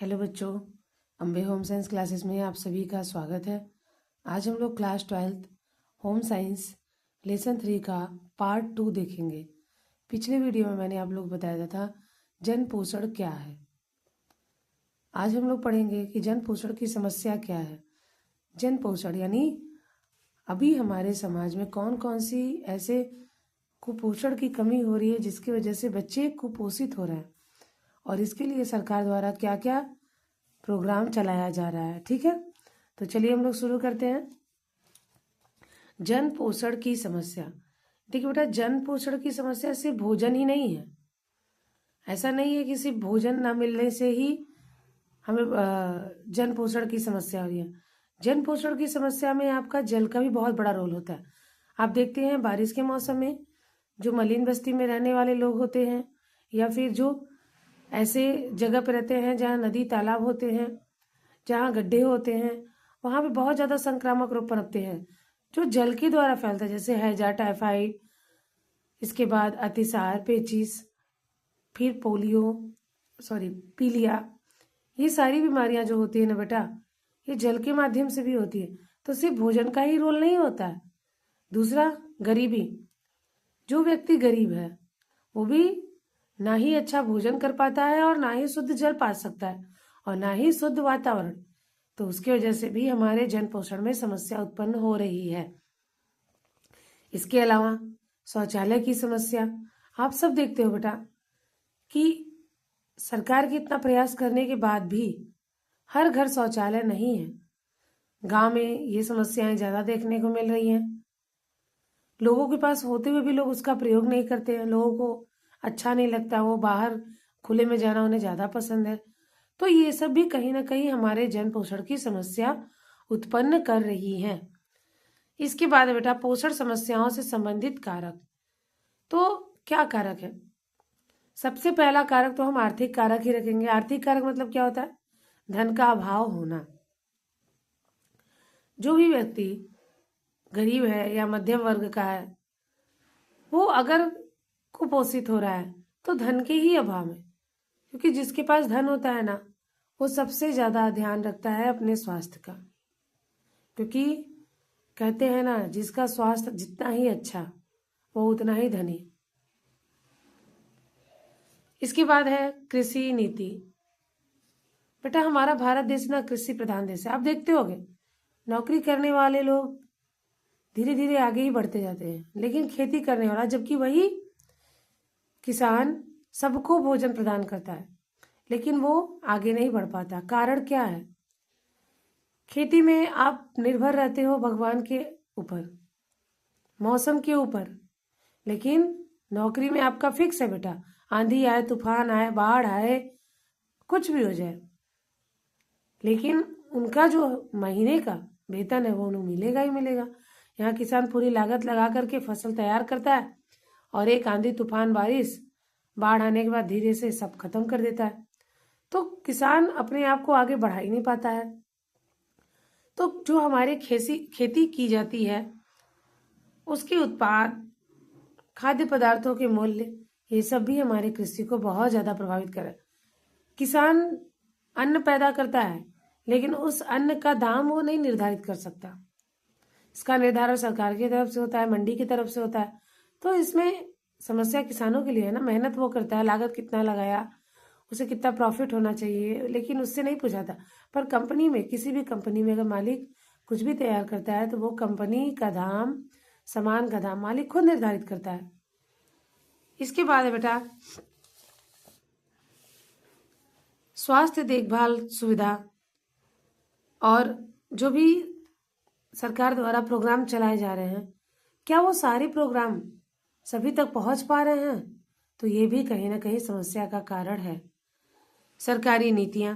Hello बच्चों, Ambe home science classes में आप सभी का स्वागत है। आज हम लोग क्लास 12 होम साइंस लेसन 3 का पार्ट 2 देखेंगे। पिछले वीडियो में मैंने आप लोग बताया था जन पोषण क्या है। आज हम लोग पढ़ेंगे कि जन पोषण की समस्या क्या है। जन पोषण यानी अभी हमारे समाज में कौन कौन सी ऐसे कुपोषण की कमी हो रही है जिसकी वजह से बच्चे कुपोषित हो रहे हैं, और इसके लिए सरकार द्वारा क्या क्या प्रोग्राम चलाया जा रहा है। ठीक है, तो चलिए हम लोग शुरू करते हैं। जन पोषण की समस्या। देखिए बेटा, जन पोषण की समस्या सिर्फ भोजन ही नहीं है। ऐसा नहीं है कि सिर्फ भोजन ना मिलने से ही हमें जन पोषण की समस्या हो रही है। जन पोषण की समस्या में आपका जल का भी बहुत बड़ा रोल होता है। आप देखते हैं बारिश के मौसम में जो मलिन बस्ती में रहने वाले लोग होते हैं, या फिर जो ऐसे जगह पर रहते हैं जहाँ नदी तालाब होते हैं, जहाँ गड्ढे होते हैं, वहाँ पे बहुत ज़्यादा संक्रामक रोग पनपते हैं जो जल के द्वारा फैलता है, जैसे हैजा, टाइफाइड, इसके बाद अतिसार, पेचिस, फिर पीलिया। ये सारी बीमारियां जो होती है ना बेटा, ये जल के माध्यम से भी होती है। तो सिर्फ भोजन का ही रोल नहीं होता है। दूसरा, गरीबी। जो व्यक्ति गरीब है वो भी ना ही अच्छा भोजन कर पाता है और ना ही शुद्ध जल पा सकता है और ना ही शुद्ध वातावरण। तो उसकी वजह से भी हमारे जन पोषण में समस्या उत्पन्न हो रही है। इसके अलावा शौचालय की समस्या। आप सब देखते हो बेटा कि सरकार के इतना प्रयास करने के बाद भी हर घर शौचालय नहीं है। गांव में ये समस्याएं ज्यादा देखने को मिल रही हैं। लोगों के पास होते हुए भी लोग उसका प्रयोग नहीं करते हैं। लोगों को अच्छा नहीं लगता, वो बाहर खुले में जाना उन्हें ज्यादा पसंद है। तो ये सब भी कहीं ना कहीं हमारे जन पोषण की समस्या उत्पन्न कर रही है। इसके बाद बेटा, पोषण समस्याओं से संबंधित कारक। तो क्या कारक है? सबसे पहला कारक तो हम आर्थिक कारक ही रखेंगे। आर्थिक कारक मतलब क्या होता है? धन का अभाव होना। जो भी व्यक्ति गरीब है या मध्यम वर्ग का है, वो अगर कुपोषित हो रहा है तो धन के ही अभाव में, क्योंकि जिसके पास धन होता है ना, वो सबसे ज्यादा ध्यान रखता है अपने स्वास्थ्य का। क्योंकि कहते हैं ना, जिसका स्वास्थ्य जितना ही अच्छा वो उतना ही धनी। इसके बाद है कृषि नीति। बेटा, हमारा भारत देश ना कृषि प्रधान देश है। आप देखते होंगे नौकरी करने वाले लोग धीरे धीरे आगे ही बढ़ते जाते हैं, लेकिन खेती करने वाला, जबकि वही किसान सबको भोजन प्रदान करता है, लेकिन वो आगे नहीं बढ़ पाता। कारण क्या है? खेती में आप निर्भर रहते हो भगवान के ऊपर, मौसम के ऊपर, लेकिन नौकरी में आपका फिक्स है बेटा। आंधी आए, तूफान आए, बाढ़ आए, कुछ भी हो जाए, लेकिन उनका जो महीने का वेतन है वो उन्हें मिलेगा ही मिलेगा। यहाँ किसान पूरी लागत लगा करके फसल तैयार करता है और एक आंधी, तूफान, बारिश, बाढ़ आने के बाद धीरे से सब खत्म कर देता है। तो किसान अपने आप को आगे बढ़ा ही नहीं पाता है। तो जो हमारे खेती की जाती है, उसके उत्पाद, खाद्य पदार्थों के मूल्य, ये सब भी हमारे कृषि को बहुत ज्यादा प्रभावित कर रहा है। किसान अन्न पैदा करता है, लेकिन उस अन्न का दाम वो नहीं निर्धारित कर सकता। इसका निर्धारण सरकार की तरफ से होता है, मंडी की तरफ से होता है। तो इसमें समस्या किसानों के लिए है ना। मेहनत वो करता है, लागत कितना लगाया, उसे कितना प्रॉफिट होना चाहिए, लेकिन उससे नहीं पूछाता। पर कंपनी में, किसी भी कंपनी में अगर मालिक कुछ भी तैयार करता है तो वो कंपनी का दाम, सामान का दाम मालिक खुद निर्धारित करता है। इसके बाद है बेटा स्वास्थ्य देखभाल सुविधा। और जो भी सरकार द्वारा प्रोग्राम चलाए जा रहे हैं, क्या वो सारे प्रोग्राम सभी तक पहुंच पा रहे हैं? तो ये भी कहीं ना कहीं समस्या का कारण है। सरकारी नीतियां।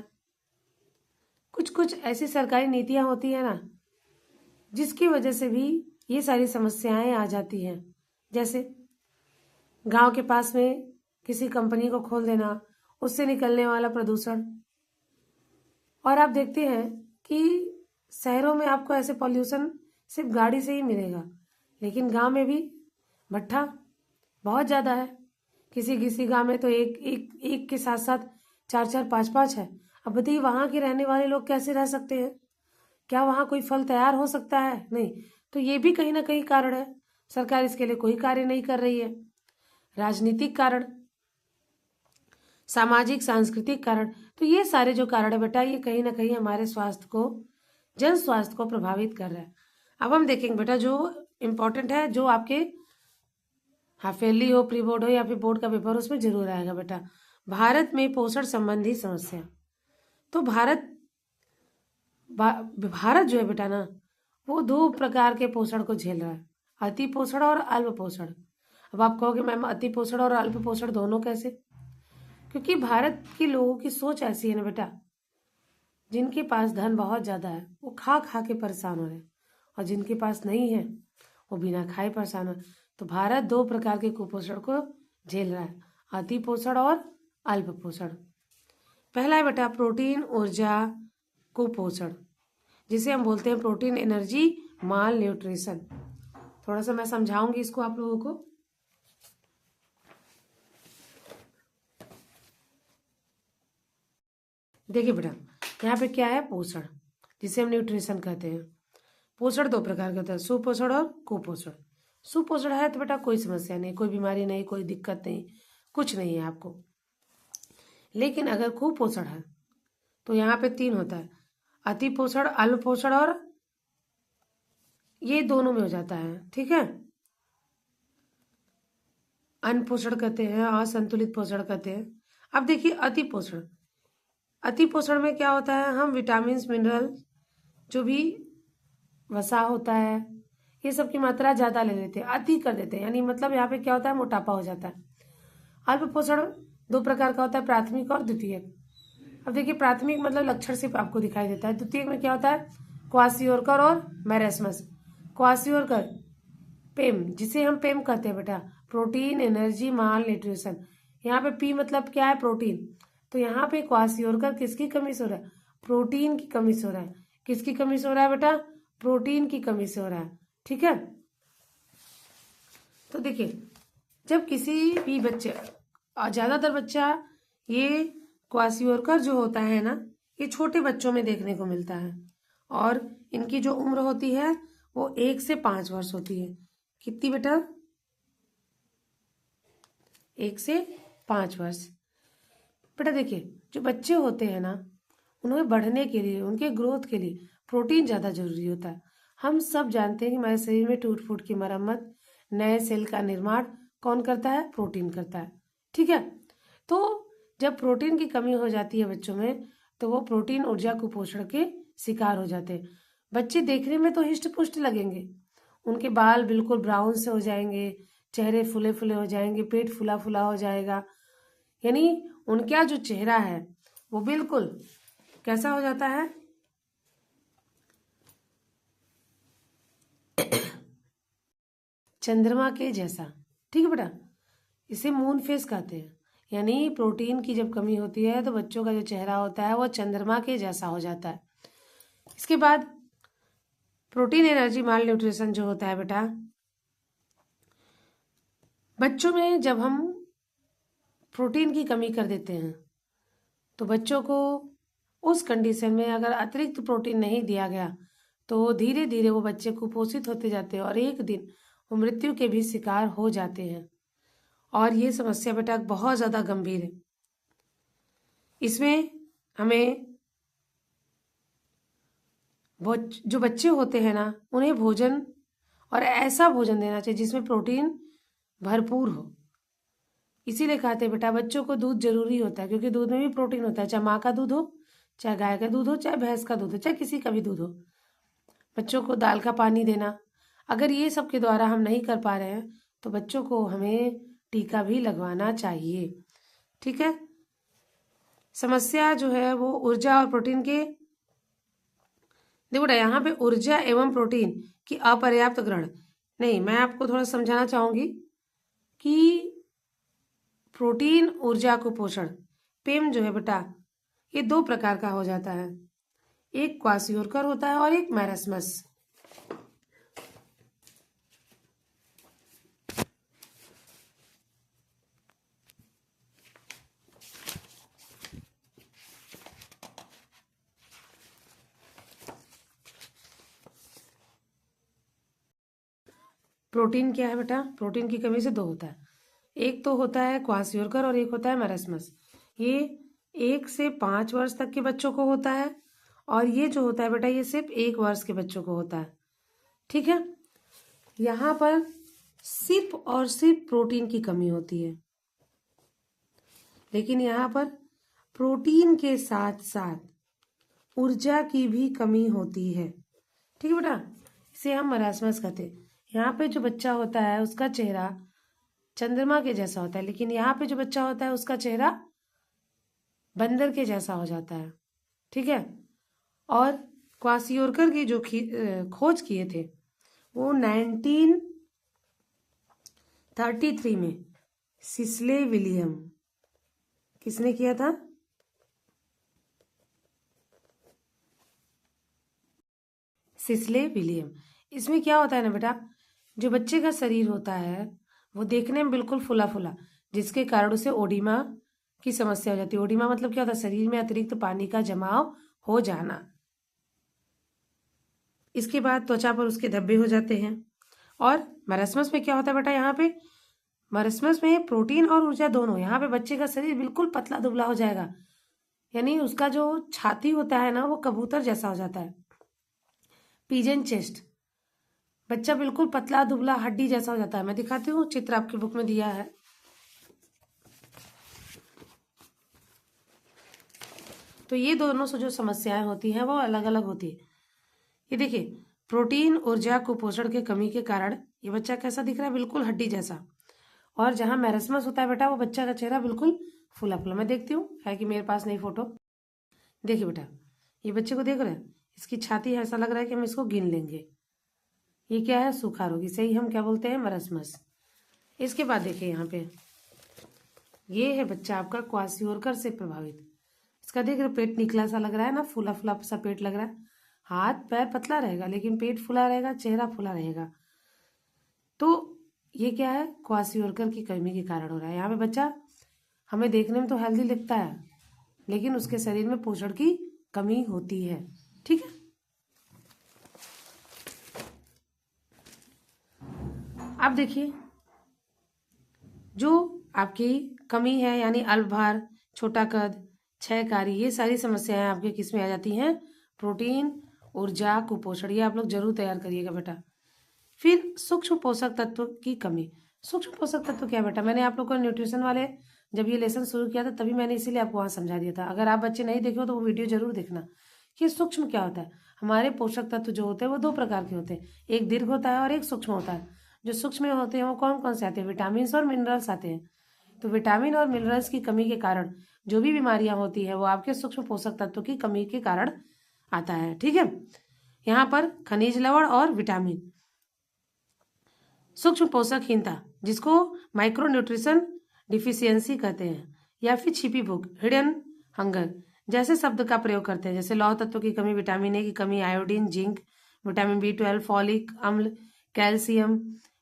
कुछ कुछ ऐसी सरकारी नीतियां होती है ना, जिसकी वजह से भी ये सारी समस्याएं आ जाती हैं। जैसे गांव के पास में किसी कंपनी को खोल देना, उससे निकलने वाला प्रदूषण। और आप देखते हैं कि शहरों में आपको ऐसे पॉल्यूशन सिर्फ गाड़ी से ही मिलेगा, लेकिन गांव में भी भट्ठा बहुत ज्यादा है। किसी किसी गांव में तो एक एक एक के साथ साथ चार चार पांच पांच है। अब बताइए वहां के रहने वाले लोग कैसे रह सकते हैं? क्या वहां कोई फल तैयार हो सकता है? नहीं। तो ये भी कहीं ना कहीं कारण है। सरकार इसके लिए कोई कार्य नहीं कर रही है। राजनीतिक कारण, सामाजिक सांस्कृतिक कारण, तो ये सारे जो कारण है बेटा, ये कहीं ना कहीं हमारे स्वास्थ्य को, जन स्वास्थ्य को प्रभावित कर रहा है। अब हम देखेंगे बेटा, जो इम्पोर्टेंट है, जो आपके हाफेली हो, प्री बोर्ड हो या फिर बोर्ड का पेपर, उसमें जरूर आएगा बेटा, भारत में पोषण संबंधी समस्या। तो भारत जो है बेटा ना, वो दो प्रकार के पोषण को झेल रहा है, अति पोषण और अल्प पोषण। अब आप कहोगे मैम अति पोषण और अल्प पोषण दोनों कैसे? क्योंकि भारत के लोगों की सोच ऐसी है ना बेटा, जिनके पास धन बहुत ज्यादा है वो खा खा के परेशान हो रहे हैं, और जिनके पास नहीं है वो बिना खाए परेशान हो रहे हैं। तो भारत दो प्रकार के कुपोषण को झेल रहा है, अति पोषण और अल्प पोषण। पहला है बेटा प्रोटीन ऊर्जा कुपोषण, जिसे हम बोलते हैं प्रोटीन एनर्जी माल न्यूट्रिशन। थोड़ा सा मैं समझाऊंगी इसको आप लोगों को। देखिए बेटा, यहाँ पे क्या है, पोषण, जिसे हम न्यूट्रिशन कहते हैं। पोषण दो प्रकार का होता है, सुपोषण और कुपोषण। सुपोषण है तो बेटा कोई समस्या नहीं, कोई बीमारी नहीं, कोई दिक्कत नहीं, कुछ नहीं है आपको। लेकिन अगर कुपोषण है तो यहाँ पे तीन होता है, अति पोषण, अल्प पोषण और ये दोनों में हो जाता है, ठीक है। अनपोषण कहते हैं, असंतुलित पोषण कहते हैं। अब देखिए अति पोषण, अति पोषण में क्या होता है, हम विटामिन मिनरल जो भी वसा होता है ये सब की मात्रा ज्यादा ले लेते हैं, अति कर देते हैं, यानी मतलब यहाँ पे क्या होता है, मोटापा हो जाता है। अल्प पोषण दो प्रकार का होता है, प्राथमिक और द्वितीयक। अब देखिए प्राथमिक मतलब लक्षण सिर्फ आपको दिखाई देता है, द्वितीयक में क्या होता है, क्वासियोरकर और मैरेस्मस। क्वासियोरकर पेम, जिसे हम पेम कहते हैं बेटा, प्रोटीन एनर्जी माल न्यूट्रिशन। यहाँ पे पी मतलब क्या है, प्रोटीन। तो यहाँ पे क्वासियोरकर किसकी कमी से हो रहा है, प्रोटीन की कमी से हो रहा है। किसकी कमी से हो रहा है बेटा, प्रोटीन की कमी से हो रहा है, ठीक है। तो देखिए जब किसी भी बच्चे, ज्यादातर बच्चा ये क्वासियोरकर जो होता है ना, ये छोटे बच्चों में देखने को मिलता है, और इनकी जो उम्र होती है वो 1 से 5 वर्ष होती है। कितनी बेटा, 1 से 5 वर्ष। बेटा देखिए जो बच्चे होते हैं ना, उन्हें बढ़ने के लिए, उनके ग्रोथ के लिए प्रोटीन ज़्यादा जरूरी होता है। हम सब जानते हैं कि हमारे शरीर में टूट फूट की मरम्मत, नए सेल का निर्माण कौन करता है, प्रोटीन करता है, ठीक है। तो जब प्रोटीन की कमी हो जाती है बच्चों में, तो वो प्रोटीन ऊर्जा कुपोषण के शिकार हो जाते हैं। बच्चे देखने में तो हिष्ट पुष्ट लगेंगे, उनके बाल बिल्कुल ब्राउन से हो जाएंगे, चेहरे फुले फुले हो जाएंगे, पेट फुला फुला हो जाएगा, यानी उनका जो चेहरा है वो बिल्कुल कैसा हो जाता है, चंद्रमा के जैसा, ठीक है बेटा। इसे मून फेस कहते हैं, यानी प्रोटीन की जब कमी होती है तो बच्चों का जो चेहरा होता है वो चंद्रमा के जैसा हो जाता है। इसके बाद प्रोटीन एनर्जी माल न्यूट्रिशन जो होता है बेटा, बच्चों में जब हम प्रोटीन की कमी कर देते हैं तो बच्चों को उस कंडीशन में अगर अतिरिक्त प्रोटीन नहीं दिया गया तो धीरे धीरे वो बच्चे कुपोषित होते जाते हैं, और एक दिन वो मृत्यु के भी शिकार हो जाते हैं। और ये समस्या बेटा बहुत ज़्यादा गंभीर है। इसमें हमें वो जो बच्चे होते हैं ना, उन्हें भोजन, और ऐसा भोजन देना चाहिए जिसमें प्रोटीन भरपूर हो। इसीलिए कहते हैं बेटा बच्चों को दूध जरूरी होता है, क्योंकि दूध में भी प्रोटीन होता है, चाहे माँ का दूध हो, चाहे गाय का दूध हो, चाहे भैंस का दूध हो, चाहे किसी का भी दूध हो। बच्चों को दाल का पानी देना, अगर ये सब के द्वारा हम नहीं कर पा रहे हैं तो बच्चों को हमें टीका भी लगवाना चाहिए, ठीक है। समस्या जो है वो ऊर्जा और प्रोटीन के, देखो बेटा यहाँ पे ऊर्जा एवं प्रोटीन की अपर्याप्त ग्रहण नहीं, मैं आपको थोड़ा समझाना चाहूंगी कि प्रोटीन ऊर्जा कुपोषण पेम जो है बेटा, ये दो प्रकार का हो जाता है, एक क्वासियोरकर होता है और एक मैरस्मस। प्रोटीन क्या है बेटा? प्रोटीन की कमी से दो होता है, एक तो होता है क्वासियोरकर और एक होता है मरस्मस। ये 1 से 5 वर्ष तक के बच्चों को होता है, और ये जो होता है बेटा ये सिर्फ 1 वर्ष के बच्चों को होता है। ठीक है, यहाँ पर सिर्फ और सिर्फ प्रोटीन की कमी होती है, लेकिन यहाँ पर प्रोटीन के साथ साथ ऊर्जा की भी कमी होती है। ठीक है बेटा, इसे हम मरासमस कहते हैं। यहाँ पे जो बच्चा होता है उसका चेहरा चंद्रमा के जैसा होता है, लेकिन यहाँ पे जो बच्चा होता है उसका चेहरा बंदर के जैसा हो जाता है। ठीक है, और क्वासियोरकर की जो खोज किए थे वो 1933 में सिस्ले विलियम, किसने किया था? Sisley William. इसमें क्या होता है ना बेटा, जो बच्चे का शरीर होता है वो देखने में बिल्कुल फुला फुला, जिसके कारण उसे ओडिमा की समस्या हो जाती है। ओडिमा मतलब क्या होता है? शरीर में अतिरिक्त पानी का जमाव हो जाना। इसके बाद त्वचा पर उसके धब्बे हो जाते हैं। और मरस्मस में क्या होता है बेटा? यहाँ पे मरस्मस में प्रोटीन और ऊर्जा दोनों, यहाँ पे बच्चे का शरीर बिल्कुल पतला दुबला हो जाएगा, यानी उसका जो छाती होता है ना वो कबूतर जैसा हो जाता है, पिजन चेस्ट। बच्चा बिल्कुल पतला दुबला हड्डी जैसा हो जाता है। मैं दिखाती हूँ, चित्र आपकी बुक में दिया है। तो ये दोनों से जो समस्याएं होती हैं वो अलग अलग होती है। ये देखिए, प्रोटीन ऊर्जा कुपोषण के कमी के कारण ये बच्चा कैसा दिख रहा है? बिल्कुल हड्डी जैसा। और जहाँ मैरस्मस होता है बेटा वो बच्चा का चेहरा बिल्कुल फूला फूला। मैं देखती हूँ, है कि मेरे पास नहीं फोटो। देखिए बेटा, ये बच्चे को देख रहे हैं, इसकी छाती ऐसा लग रहा है कि हम इसको गिन लेंगे। ये क्या है? सूखा रोग। इसे ही हम क्या बोलते हैं? मरस्मस। इसके बाद देखिए यहाँ पे ये है बच्चा आपका क्वासियोरकर से प्रभावित। इसका देख रहे, पेट निकला सा लग रहा है ना, फूला फूला सा पेट लग रहा है। हाथ पैर पतला रहेगा लेकिन पेट फूला रहेगा, चेहरा फूला रहेगा। तो ये क्या है? क्वासियोरकर की कमी के कारण हो रहा है। यहाँ पे बच्चा हमें देखने में तो हेल्दी लगता है, लेकिन उसके शरीर में पोषण की कमी होती है। ठीक है, अब देखिए जो आपकी कमी है, यानी अल्प भार, छोटा कद, क्षयकारी, ये सारी समस्याएं आपके किस में आ जाती हैं? प्रोटीन, ऊर्जा, कुपोषण। ये आप लोग जरूर तैयार करिएगा बेटा। फिर सूक्ष्म पोषक तत्व की कमी। सूक्ष्म पोषक तत्व क्या बेटा? मैंने आप लोग को न्यूट्रिशन वाले जब ये लेसन शुरू किया था तभी मैंने इसीलिए आपको वहाँ समझा दिया था। अगर आप बच्चे नहीं देखे हो तो वो वीडियो जरूर देखना कि सूक्ष्म क्या होता है। हमारे पोषक तत्व जो होते हैं वो 2 प्रकार के होते हैं, एक दीर्घ होता है और एक सूक्ष्म होता है। जो सूक्ष्म होते हैं वो कौन कौन से आते हैं? विटामिन और मिनरल्स आते हैं। तो विटामिन और मिनरल्स की कमी के कारण जो भी बीमारियां होती है वो आपके सूक्ष्म पोषक तत्व की कमी के कारण आता है। ठीक है, यहाँ पर खनिज लवण और विटामिन। सूक्ष्म पोषकहीनता, जिसको माइक्रो न्यूट्रिशन डिफिशियंसी कहते हैं, या फिर छिपी भूख, हिडन हंगर जैसे शब्द का प्रयोग करते हैं। जैसे लौह तत्व की कमी, विटामिन ए की कमी, iodine, zinc, vitamin B12, folic अम्ल, कैल्शियम,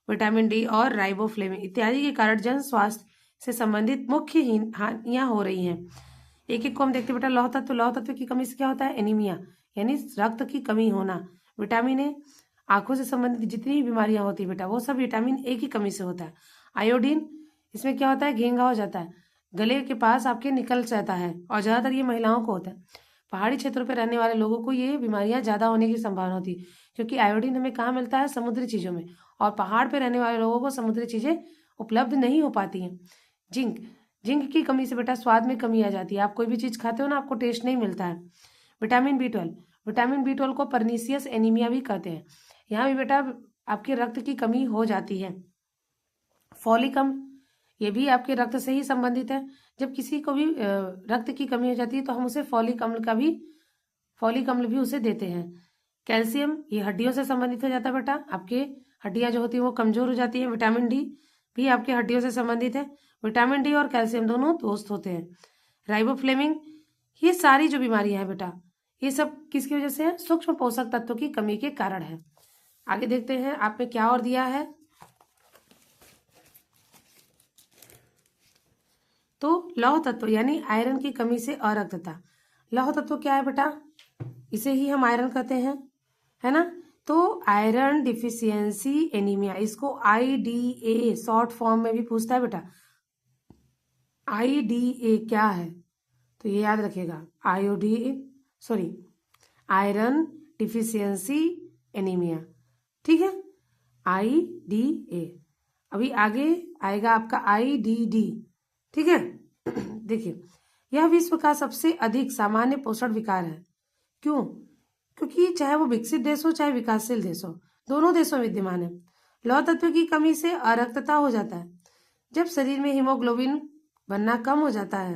विटामिन डी और राइबोफ्लेविन इत्यादि के कारण जन स्वास्थ्य से संबंधित मुख्य हानियां हो रही हैं। एक एक को हम देखते बेटा। लौह तत्व की कमी से क्या होता है? एनीमिया, यानी रक्त की कमी होना। विटामिन ए, आंखों से संबंधित जितनी भी बीमारियां होती है बेटा वो सब विटामिन ए की कमी से होता है। आयोडीन, इसमें क्या होता है? घेंगा हो जाता है, गले के पास आपके निकल जाता है, और ज्यादातर ये महिलाओं को होता है। पहाड़ी क्षेत्रों पर रहने वाले लोगों को ये बीमारियां ज्यादा होने की संभावना होती है, क्योंकि आयोडीन हमें कहाँ मिलता है? समुद्री चीजों में, और पहाड़ पे रहने वाले लोगों को समुद्री चीजें उपलब्ध नहीं हो पाती हैं। जिंक की कमी से बेटा स्वाद में कमी आ जाती है। आप कोई भी चीज खाते हो ना, आपको टेस्ट नहीं मिलता है। विटामिन B12 को परनीसियस एनीमिया भी कहते हैं। यहाँ भी बेटा आपके रक्त की कमी हो जाती है। फॉलिक अम्ल, ये भी आपके रक्त से ही संबंधित है। जब किसी को भी रक्त की कमी हो जाती है तो हम उसे फॉलिक अम्ल भी उसे देते हैं। कैल्शियम, ये हड्डियों से संबंधित हो जाता है बेटा, आपके हड्डियां जो होती है वो कमजोर हो जाती है। विटामिन डी भी आपके हड्डियों से संबंधित है। विटामिन डी और कैल्शियम दोनों दोस्त होते हैं। राइबोफ्लेविन, ये सारी जो बीमारियां हैं बेटा ये सब किसकी वजह से है? सूक्ष्म पोषक तत्वों की कमी के कारण है। आगे देखते हैं आप में क्या और दिया है। तो लौह तत्व यानी आयरन की कमी से अरक्तता। लौह तत्व क्या है बेटा? इसे ही हम आयरन कहते हैं, है ना। तो आयरन डिफिशियंसी एनीमिया, इसको IDA शॉर्ट फॉर्म में भी पूछता है बेटा। IDA क्या है, तो ये याद रखिएगा, आयरन डिफिशियंसी एनीमिया, ठीक है, IDA। अभी आगे आएगा आपका IDD, ठीक है। देखिए, यह विश्व का सबसे अधिक सामान्य पोषण विकार है। क्यों? क्योंकि चाहे वो विकसित देश हो चाहे विकासशील देश हो, दोनों देशों में विद्यमान है। लौह तत्व की कमी से अरक्तता हो जाता है। जब शरीर में हीमोग्लोबिन बनना कम हो जाता है,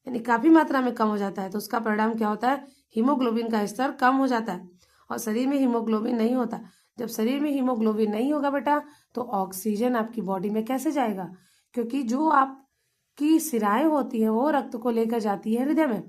यानी काफी मात्रा में कम हो जाता है, तो उसका परिणाम क्या होता है, हीमोग्लोबिन का स्तर कम हो जाता है और शरीर में हीमोग्लोबिन नहीं होता। जब शरीर में हीमोग्लोबिन नहीं होगा बेटा, तो ऑक्सीजन आपकी बॉडी में कैसे जाएगा, क्योंकि जो आपकी शिराएं होती हैं वो रक्त को लेकर जाती है हृदय में।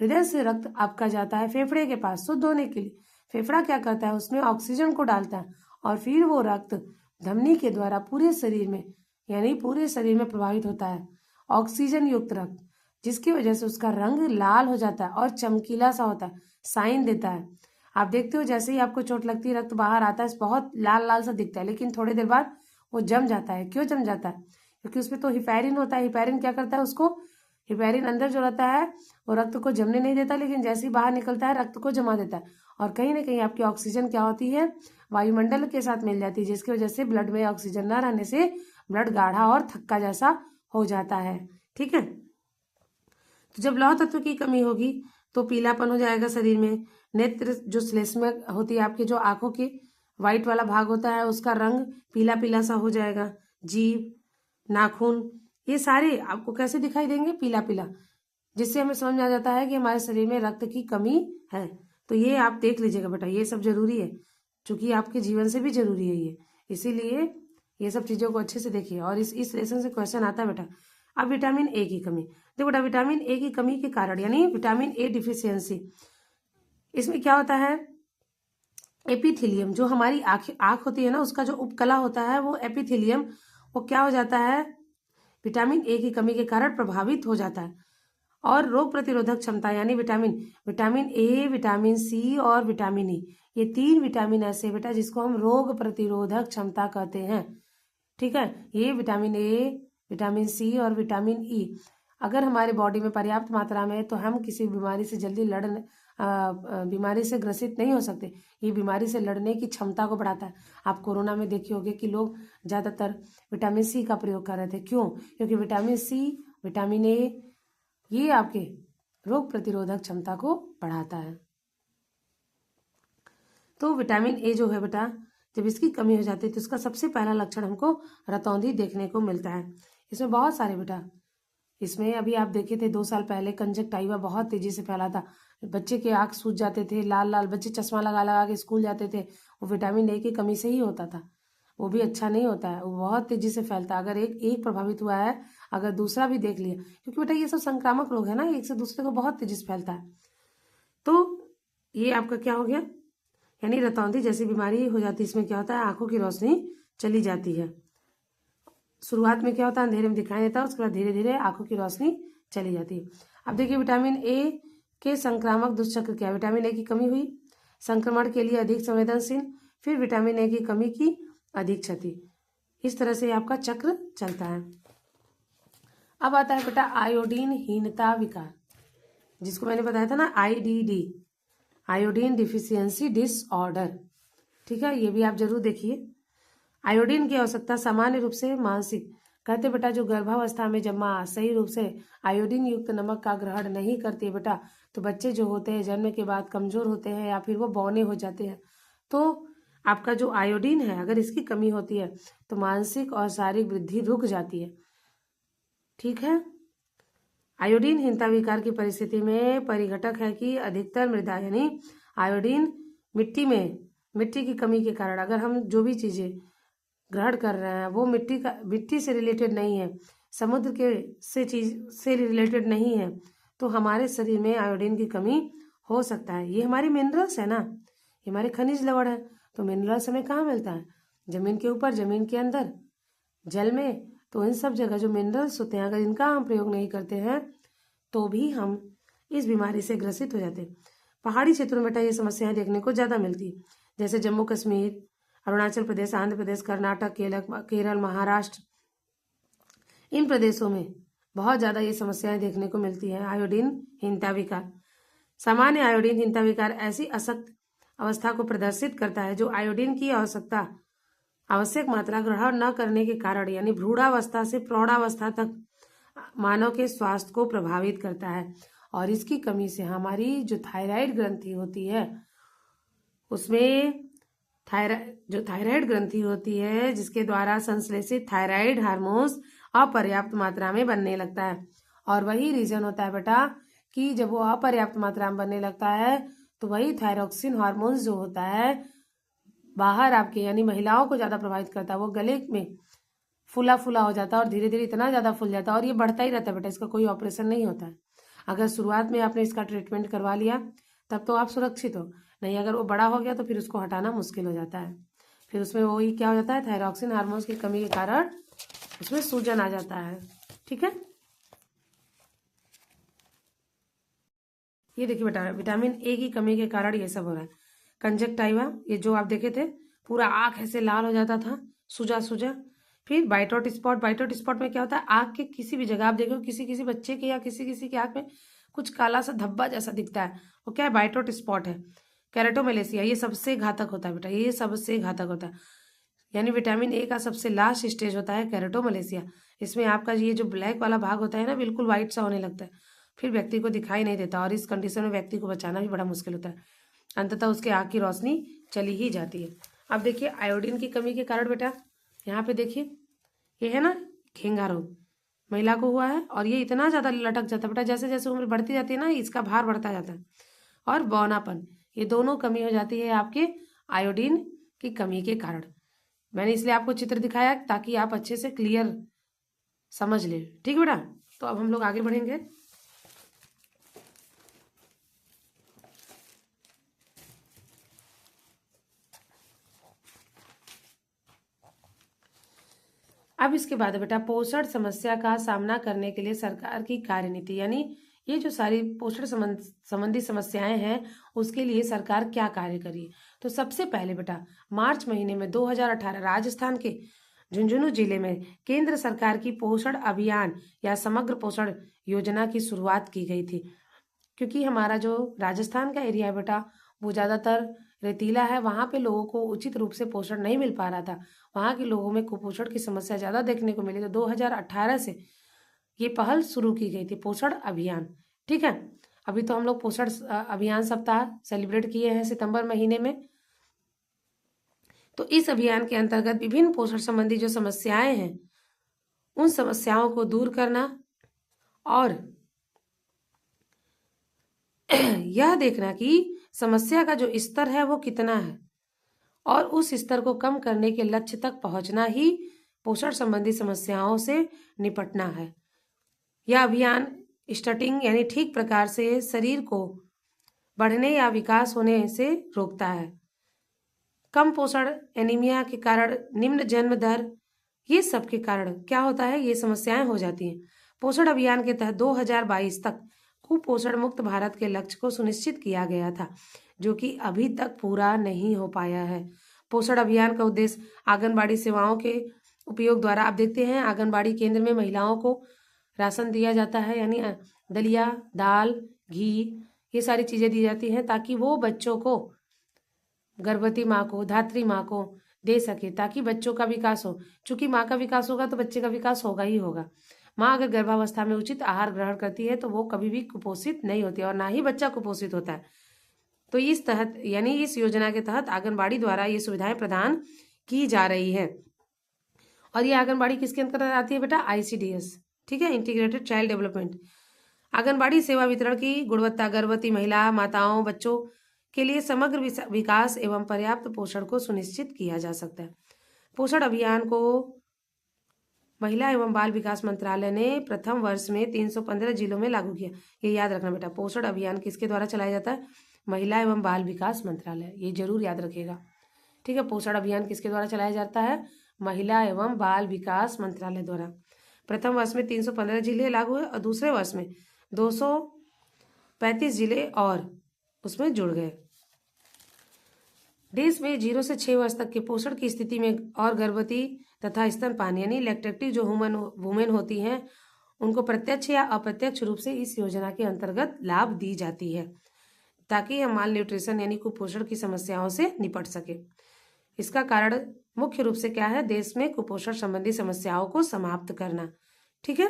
हृदय से रक्त आपका जाता है फेफड़े के पास शुद्ध होने के लिए। फेफड़ा क्या करता है, उसमें ऑक्सीजन को डालता है और फिर वो रक्त धमनी के द्वारा पूरे शरीर में, यानी पूरे शरीर में प्रवाहित होता है ऑक्सीजन युक्त रक्त, जिसकी वजह से उसका रंग लाल हो जाता है और चमकीला सा होता है, साइन देता है। आप देखते हो जैसे ही आपको चोट लगती है रक्त बाहर आता है, बहुत लाल लाल सा दिखता है, लेकिन थोड़ी देर बाद वो जम जाता है। क्यों जम जाता है? क्योंकि उसमें तो हिपैरिन होता है। हिपैरिन क्या करता है, उसको हिपैरिन अंदर जो रहता है वो रक्त को जमने नहीं देता, लेकिन जैसे ही बाहर निकलता है रक्त को जमा देता है। और कहीं ना कहीं आपकी ऑक्सीजन क्या होती है, वायुमंडल के साथ मिल जाती है, जिसकी वजह से ब्लड में ऑक्सीजन न रहने से ब्लड गाढ़ा और थक्का जैसा हो जाता है, ठीक है। तो जब लौह तत्व की कमी होगी तो पीलापन हो जाएगा शरीर में। नेत्र जो श्लेष्मा होती है आपके, जो आंखों के व्हाइट वाला भाग होता है, उसका रंग पीला पीला सा हो जाएगा। जीभ, नाखून, ये सारे आपको कैसे दिखाई देंगे, पीला पीला, जिससे हमें समझ में आ जाता है कि हमारे शरीर में रक्त की कमी है। तो ये आप देख लीजिएगा बेटा, ये सब जरूरी है, क्योंकि आपके जीवन से भी जरूरी है ये, इसीलिए ये सब चीजों को अच्छे से देखिए। और इस लेसन से क्वेश्चन आता है बेटा। अब विटामिन ए की कमी, देखो बेटा, विटामिन ए की कमी के कारण, यानी विटामिन ए डिफिशियंसी, इसमें क्या होता है, एपिथेलियम, जो हमारी आंख होती है ना, उसका जो उपकला होता है वो एपिथेलियम, वो क्या हो जाता है, विटामिन ए की कमी के कारण प्रभावित हो जाता है। और रोग प्रतिरोधक क्षमता, यानी विटामिन ए, विटामिन सी और विटामिन ई, ये 3 विटामिन ऐसे बेटा जिसको हम रोग प्रतिरोधक क्षमता कहते हैं, ठीक है। ये विटामिन ए, विटामिन सी और विटामिन ई अगर हमारे बॉडी में पर्याप्त मात्रा में है तो हम किसी बीमारी से जल्दी बीमारी से ग्रसित नहीं हो सकते। ये बीमारी से लड़ने की क्षमता को बढ़ाता है। आप कोरोना में देखे होंगे कि लोग ज़्यादातर विटामिन सी का प्रयोग कर रहे थे। क्यों? क्योंकि विटामिन सी, विटामिन ए, ये आपके रोग प्रतिरोधक क्षमता को बढ़ाता है। तो विटामिन ए जो है बेटा, जब इसकी कमी हो जाती है तो इसका सबसे पहला लक्षण हमको रतौंधी देखने को मिलता है। इसमें बहुत सारे बेटा, इसमें अभी आप देखे थे 2 साल पहले कंजक्टाइवा बहुत तेजी से फैला था, बच्चे के आंख सूज जाते थे, लाल लाल, बच्चे चश्मा लगा लगा के स्कूल जाते थे, वो विटामिन ए की कमी से ही होता था। वो भी अच्छा नहीं होता है, वो बहुत तेजी से फैलता है। अगर एक प्रभावित हुआ है, अगर दूसरा भी देख लिया, क्योंकि बेटा ये सब संक्रामक रोग है ना, एक से दूसरे को बहुत तेजी से फैलता है। तो ये आपका क्या हो गया, यानी रतौंधी जैसी बीमारी हो जाती है। इसमें क्या होता है, आंखों की रोशनी चली जाती है। शुरुआत में क्या होता है, अंधेरे में दिखाई देता है, उसके बाद धीरे धीरे आंखों की रोशनी चली जाती है। अब देखिए विटामिन ए के संक्रामक दुष्चक्र क्या है। विटामिन ए की कमी हुई, संक्रमण के लिए अधिक संवेदनशील, फिर विटामिन ए की कमी की अधिक क्षति, इस तरह से आपका चक्र चलता है। अब आता है बेटा आयोडीन हीनता विकार, जिसको मैंने बताया था ना, IDD, आयोडीन डिफिशियंसी डिसऑर्डर, ठीक है। ये भी आप जरूर देखिए। आयोडीन की आवश्यकता सामान्य रूप से मानसिक, कहते बेटा जो गर्भावस्था में जब माँ सही रूप से आयोडीन युक्त नमक का ग्रहण नहीं करती है बेटा, तो बच्चे जो होते हैं जन्म के बाद कमजोर होते हैं या फिर वो बौने हो जाते हैं। तो आपका जो आयोडीन है, अगर इसकी कमी होती है तो मानसिक और शारीरिक वृद्धि रुक जाती है, ठीक है। आयोडीन हीनता विकार की परिस्थिति में परिघटक है कि अधिकतर मृदा, यानी आयोडीन मिट्टी की कमी के कारण अगर हम जो भी चीजें ग्रहण कर रहे हैं वो मिट्टी से रिलेटेड नहीं है, समुद्र के से रिलेटेड नहीं है, तो हमारे शरीर में आयोडीन की कमी हो सकता है। ये हमारी मिनरल्स है ना, ये हमारे खनिज लवण है। तो मिनरल्स हमें कहाँ मिलता है, जमीन के ऊपर, जमीन के अंदर, जल में। तो इन सब जगह जो मिनरल्स होते हैं, अगर इनका हम प्रयोग नहीं करते हैं तो भी हम इस बीमारी से ग्रसित हो जाते हैं। पहाड़ी क्षेत्रों में बेटा ये समस्याएं देखने को ज्यादा मिलती है। जैसे जम्मू कश्मीर, अरुणाचल प्रदेश, आंध्र प्रदेश, कर्नाटक, केरल, महाराष्ट्र, इन प्रदेशों में बहुत ज़्यादा ये समस्याएं देखने को मिलती हैं। आयोडीनहीनता विकार। सामान्य आयोडीनहीनता विकार ऐसी अशक्त अवस्था को प्रदर्शित करता है जो आयोडीन की आवश्यक मात्रा ग्रहण न करने के कारण यानी भ्रूणावस्था से प्रौढ़ावस्था तक मानव के स्वास्थ्य को प्रभावित करता है। और इसकी कमी से हमारी जो थायराइड ग्रंथि होती है उसमें थायराइड ग्रंथि होती है जिसके द्वारा संश्लेषित थायराइड हार्मोन्स अपर्याप्त मात्रा में बनने लगता है। और वही रीजन होता है बेटा कि जब वो अपर्याप्त मात्रा में बनने लगता है तो वही थायरोक्सिन हार्मोन्स जो होता है बाहर आपके यानी महिलाओं को ज़्यादा प्रभावित करता है। वो गले में फूला फूला हो जाता है और धीरे धीरे इतना ज़्यादा फूल जाता है और ये बढ़ता ही रहता है बेटा, इसका कोई ऑपरेशन नहीं होता है। अगर शुरुआत में आपने इसका ट्रीटमेंट करवा लिया तब तो आप सुरक्षित हो, नहीं अगर वो बड़ा हो गया तो फिर उसको हटाना मुश्किल हो जाता है। फिर उसमें वही क्या हो जाता है, थायरोक्सिन हार्मोन्स की कमी के कारण उसमें सूजन आ जाता है। ठीक है, ये देखिए बेटा विटामिन ए की कमी के कारण ये सब हो रहा है। कंजक्टाइवा, ये जो आप देखे थे पूरा आँख ऐसे लाल हो जाता था, सूजा सूजा। फिर बाइटोट स्पॉट, बाइटोट स्पॉट में क्या होता है, आँख के किसी भी जगह आप देखो किसी किसी बच्चे के या किसी किसी की आँख में कुछ काला सा धब्बा जैसा दिखता है, वो क्या है, बाइटोट स्पॉट है। कैरेटोमेलेसिया, ये सबसे घातक होता है बेटा, ये सबसे घातक होता है। यानी विटामिन ए का सबसे लास्ट स्टेज होता है कैरेटोमेलेसिया। इसमें आपका ये जो ब्लैक वाला भाग होता है ना बिल्कुल वाइट सा होने लगता है, फिर व्यक्ति को दिखाई नहीं देता और इस कंडीशन में व्यक्ति को बचाना भी बड़ा मुश्किल होता है। अंततः उसके आँख की रोशनी चली ही जाती है। अब देखिए आयोडीन की कमी के कारण बेटा यहाँ पे देखिए ये है ना घेंघा रोग महिला को हुआ है और ये इतना ज़्यादा लटक जाता है बेटा, जैसे जैसे उम्र बढ़ती जाती है ना इसका भार बढ़ता जाता है। और बौनापन, ये दोनों कमी हो जाती है आपके आयोडीन की कमी के कारण। मैंने इसलिए आपको चित्र दिखाया ताकि आप अच्छे से क्लियर समझ ले। ठीक बेटा, तो अब हम लोग आगे बढ़ेंगे। अब इसके बाद बेटा पोषण समस्या का सामना करने के लिए सरकार की कार्यनीति, यानी ये जो सारी पोषण संबंधी समस्याएं हैं उसके लिए सरकार क्या कार्य करी। तो सबसे पहले बेटा मार्च महीने में 2018 राजस्थान के झुंझुनू जिले में केंद्र सरकार की पोषण अभियान या समग्र पोषण योजना की शुरुआत की गई थी। क्योंकि हमारा जो राजस्थान का एरिया है बेटा वो ज़्यादातर रेतीला है, वहाँ पे लोगों को उचित रूप से पोषण नहीं मिल पा रहा था, वहाँ के लोगों में कुपोषण की समस्या ज़्यादा देखने को मिली। तो 2018 से ये पहल शुरू की गई थी पोषण अभियान। ठीक है, अभी तो हम लोग पोषण अभियान सप्ताह सेलिब्रेट किए हैं सितंबर महीने में। तो इस अभियान के अंतर्गत विभिन्न पोषण संबंधी जो समस्याएं हैं उन समस्याओं को दूर करना और यह देखना कि समस्या का जो स्तर है वो कितना है और उस स्तर को कम करने के लक्ष्य तक पहुंचना ही पोषण संबंधी समस्याओं से निपटना है। यह अभियान स्टटिंग यानी ठीक प्रकार से शरीर को बढ़ने या विकास होने से रोकता है। कम पोषण, एनीमिया के कारण, निम्न जन्म दर, ये सब के कारण क्या होता है, ये समस्याएं हो जाती हैं। पोषण अभियान के तहत 2022 तक कुपोषण मुक्त भारत के लक्ष्य को सुनिश्चित किया गया था जो कि अभी तक पूरा नहीं हो पाया है। पोषण अभियान का उद्देश्य आंगनबाड़ी सेवाओं के उपयोग द्वारा, आप देखते हैं आंगनबाड़ी केंद्र में महिलाओं को राशन दिया जाता है, यानी दलिया, दाल, घी, ये सारी चीज़ें दी जाती हैं ताकि वो बच्चों को, गर्भवती माँ को, धात्री माँ को दे सके ताकि बच्चों का विकास हो। चूंकि माँ का विकास होगा तो बच्चे का विकास होगा ही होगा। माँ अगर गर्भावस्था में उचित आहार ग्रहण करती है तो वो कभी भी कुपोषित नहीं होती और ना ही बच्चा कुपोषित होता है। तो इस तहत यानी इस योजना के तहत आंगनबाड़ी द्वारा ये सुविधाएं प्रदान की जा रही है। और ये आंगनबाड़ी किसके अंतर्गत आती है बेटा, ICDS। ठीक है, इंटीग्रेटेड चाइल्ड डेवलपमेंट। आंगनबाड़ी सेवा वितरण की गुणवत्ता गर्भवती महिला, माताओं, बच्चों के लिए समग्र विकास एवं पर्याप्त पोषण को सुनिश्चित किया जा सकता है। पोषण अभियान को महिला एवं बाल विकास मंत्रालय ने प्रथम वर्ष में 315 जिलों में लागू किया। ये याद रखना बेटा, पोषण अभियान किसके द्वारा चलाया जाता है, महिला एवं बाल विकास मंत्रालय, ये जरूर याद रखिएगा। ठीक है, पोषण अभियान किसके द्वारा चलाया जाता है, महिला एवं बाल विकास मंत्रालय द्वारा। प्रथम वर्ष में 315 जिले लागू हुए और दूसरे वर्ष में 235 जिले और उसमें जुड़ गए। देश में 0 से 6 वर्ष तक के पोषण की स्थिति में और गर्भवती तथा स्तनपान यानी लैक्टेटिव जो वुमेन होती हैं उनको प्रत्यक्ष या अप्रत्यक्ष रूप से इस योजना के अंतर्गत लाभ दी जाती है, ताकि हम माल न्यूट्रिशन यानी कुपोषण की समस्याओं से निपट सके। इसका कारण मुख्य रूप से क्या है? देश में कुपोषण संबंधी समस्याओं को समाप्त करना। ठीक है,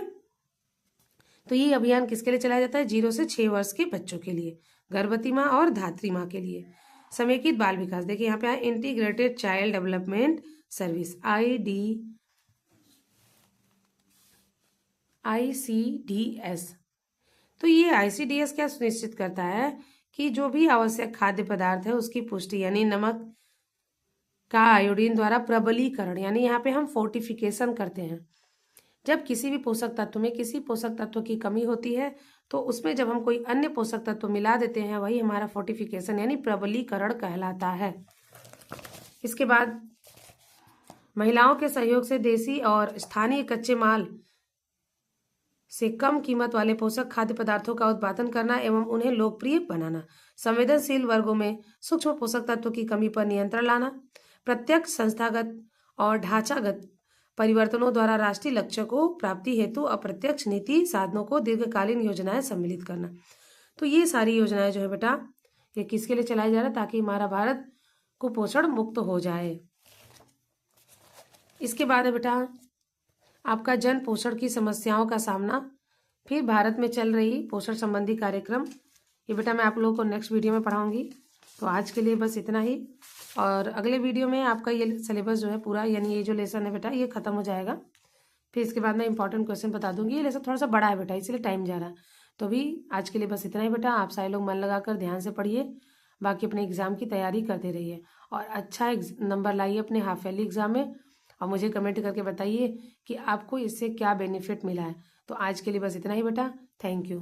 तो ये अभियान किसके लिए चलाया जाता है? 0 से 6 वर्ष के बच्चों के लिए, गर्भवती माँ और धात्री माँ के लिए। समेकित बाल विकास, देखिए यहाँ पे है integrated child development service, ICDS। तो ये ICDS क्या सुनिश्चित करता है कि जो भी आवश्यक खाद्य पदार्थ है उसकी पुष्टि यानी नमक का आयोडीन द्वारा प्रबलीकरण, यानी यहाँ पे हम फोर्टिफिकेशन करते हैं। जब किसी भी पोषक तत्व में किसी पोषक तत्व की कमी होती है तो उसमें जब हम कोई अन्य पोषक तत्व मिला देते हैं वही हमारा फोर्टिफिकेशन यानी प्रबलीकरण कहलाता है। इसके बाद महिलाओं के सहयोग से देसी और स्थानीय कच्चे माल से कम कीमत वाले पोषक खाद्य पदार्थों का उत्पादन करना एवं उन्हें लोकप्रिय बनाना, संवेदनशील वर्गों में सूक्ष्म पोषक तत्वों की कमी पर नियंत्रण लाना, प्रत्यक्ष संस्थागत और ढांचागत परिवर्तनों द्वारा राष्ट्रीय लक्ष्य को प्राप्ति हेतु अप्रत्यक्ष नीति साधनों को दीर्घकालीन योजनाएं सम्मिलित करना। तो ये सारी योजनाएं जो है बेटा ये किसके लिए चलाई जा रहा है? ताकि हमारा भारत कुपोषण मुक्त हो जाए। इसके बाद है बेटा आपका जन पोषण की समस्याओं का सामना, फिर भारत में चल रही पोषण संबंधी कार्यक्रम, ये बेटा मैं आप लोगों को नेक्स्ट वीडियो में पढ़ाऊंगी। तो आज के लिए बस इतना ही, और अगले वीडियो में आपका ये सिलेबस जो है पूरा यानी ये जो लेसन है बेटा ये खत्म हो जाएगा। फिर इसके बाद मैं इंपॉर्टेंट क्वेश्चन बता दूंगी। ये लेसन थोड़ा सा बड़ा है बेटा इसलिए टाइम जा रहा है। तो अभी आज के लिए बस इतना ही बेटा, आप सारे लोग मन लगाकर ध्यान से पढ़िए, बाकी अपने एग्जाम की तैयारी करते रहिए और अच्छा नंबर लाइए अपने हाफ ईयरली एग्जाम में, और मुझे कमेंट करके बताइए कि आपको इससे क्या बेनिफिट मिला है। तो आज के लिए बस इतना ही बेटा, थैंक यू।